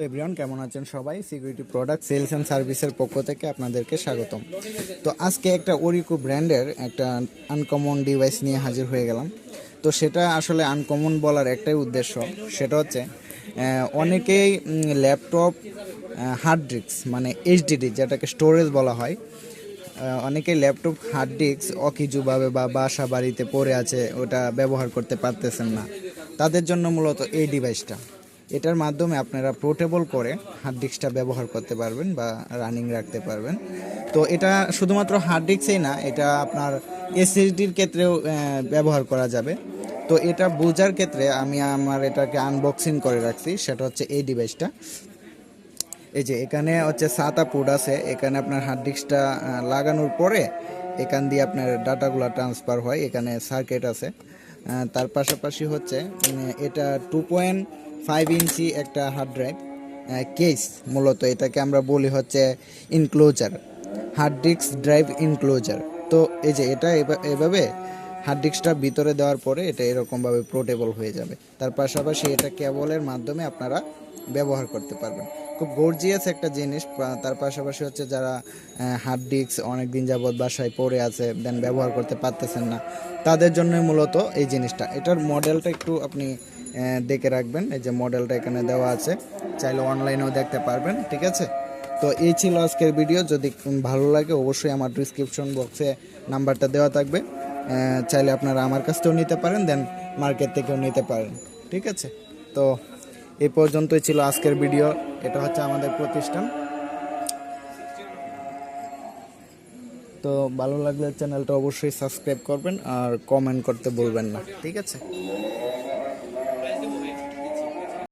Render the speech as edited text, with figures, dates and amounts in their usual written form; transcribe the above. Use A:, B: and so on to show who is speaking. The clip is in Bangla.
A: এভরিওয়ান, কেমন আছেন সবাই? সিকিউরিটি প্রোডাক্ট সেলস অ্যান্ড সার্ভিসের পক্ষ থেকে আপনাদেরকে স্বাগতম। তো আজকে একটা ওরিকো ব্র্যান্ডের একটা আনকমন ডিভাইস নিয়ে হাজির হয়ে গেলাম। তো সেটা আসলে আনকমন বলার একটাই উদ্দেশ্য, সেটা হচ্ছে অনেকেই ল্যাপটপ হার্ড ডিস্ক মানে এইচডিডি যেটাকে স্টোরেজ বলা হয়, অনেকেই ল্যাপটপ হার্ড ডিস্ক অকিজুভাবে বা বাসা বাড়িতে পড়ে আছে, ওটা ব্যবহার করতে পারতেছেন না। তাদের জন্য মূলত এই ডিভাইসটা। এটার মাধ্যমে আপনারা পোর্টেবল করে হার্ড ডিস্কটা ব্যবহার করতে পারবেন বা রানিং রাখতে পারবেন। তো এটা শুধুমাত্র হার্ড ডিস্কেই না, এটা আপনার এসএসডির ক্ষেত্রেও ব্যবহার করা যাবে। তো এটা বোঝার ক্ষেত্রে আমি আমার এটাকে আনবক্সিং করে রাখছি, সেটা হচ্ছে এই ডিভাইসটা। এই যে এখানে হচ্ছে সাতা পোর্ট আছে, এখানে আপনার হার্ড ডিস্কটা লাগানোর পরে এখান দিয়ে আপনার ডাটাগুলো ট্রান্সফার হয়, এখানে সার্কিট আছে। তার পাশাপাশি হচ্ছে এটা 2.5 ইঞ্চি একটা হার্ড ড্রাইভ কেস, মূলত এটাকে আমরা বলি হচ্ছে enclosure, hard disk drive enclosure. তো এই যে এটা এভাবে হার্ড ডিস্কটা ভিতরে দেওয়ার পরে এটা এরকমভাবে পোর্টেবল হয়ে যাবে। তার পাশাপাশি এটা কেবলের মাধ্যমে আপনারা ব্যবহার করতে পারবেন। খুব গর্জিয়াস একটা জিনিস। তার পাশাপাশি হচ্ছে যারা হার্ড ডিস্ক অনেক দিন যাবৎ বাসায় পড়ে আছে, দেন ব্যবহার করতে পারতেছেন না, তাদের জন্যই মূলত এই জিনিসটা। এটার মডেলটা একটু আপনি দেখে রাখবেন, এই যে মডেলটা এখানে দেওয়া আছে, চাইলে অনলাইনেও দেখতে পারবেন। ঠিক আছে, তো এই ছিল আজকের ভিডিও। যদি ভালো লাগে অবশ্যই আমার ডিসক্রিপশন বক্সে নাম্বারটা দেওয়া থাকবে, চাইলে আপনারা আমার কাছ থেকেও নিতে পারেন, দেন মার্কেট থেকেও নিতে পারেন। ঠিক আছে, তো এই পর্যন্তই ছিল আজকের ভিডিও। এটা হচ্ছে আমাদের প্রতিষ্ঠান। তো ভালো লাগলে চ্যানেলটা অবশ্যই সাবস্ক্রাইব করবেন আর কমেন্ট করতে বলবেন না। ঠিক আছে।